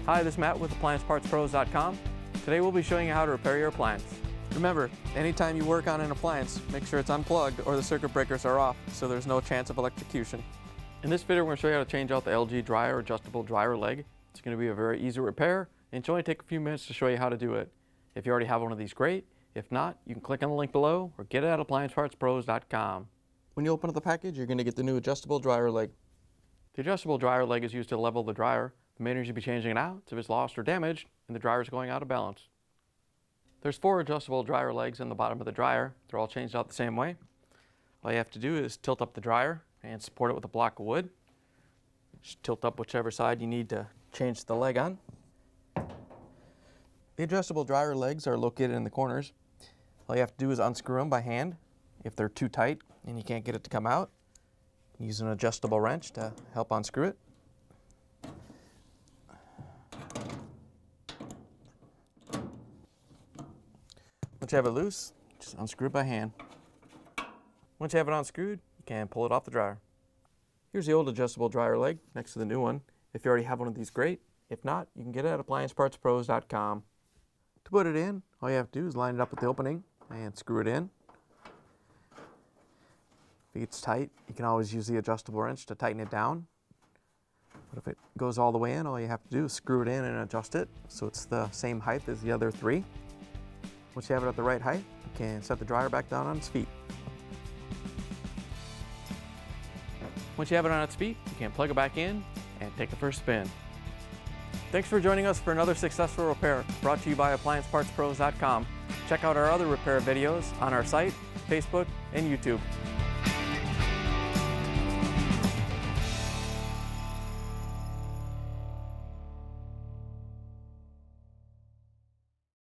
Hi, this is Matt with AppliancePartsPros.com. Today we'll be showing you how to repair your appliance. Remember, anytime you work on an appliance, make sure it's unplugged or the circuit breakers are off so there's no chance of electrocution. In this video, we're going to show you how to change out the LG dryer adjustable dryer leg. It's going to be a very easy repair, and it's only take a few minutes to show you how to do it. If you already have one of these, great. If not, you can click on the link below or get it at AppliancePartsPros.com. When you open up the package, you're going to get the new adjustable dryer leg. The adjustable dryer leg is used to level the dryer. The main reason you'll be changing it out is if it's lost or damaged and the dryer is going out of balance. There's 4 adjustable dryer legs in the bottom of the dryer. They're all changed out the same way. All you have to do is tilt up the dryer and support it with a block of wood. Just tilt up whichever side you need to change the leg on. The adjustable dryer legs are located in the corners. All you have to do is unscrew them by hand. If they're too tight and you can't get it to come out, use an adjustable wrench to help unscrew it. Once you have it loose, just unscrew it by hand. Once you have it unscrewed, you can pull it off the dryer. Here's the old adjustable dryer leg next to the new one. If you already have one of these, great. If not, you can get it at AppliancePartsPros.com. To put it in, all you have to do is line it up with the opening and screw it in. If it gets tight, you can always use the adjustable wrench to tighten it down. But if it goes all the way in, all you have to do is screw it in and adjust it so it's the same height as the other 3. Once you have it at the right height, you can set the dryer back down on its feet. Once you have it on its feet, you can plug it back in and take the first spin. Thanks for joining us for another successful repair brought to you by AppliancePartsPros.com. Check out our other repair videos on our site, Facebook, and YouTube.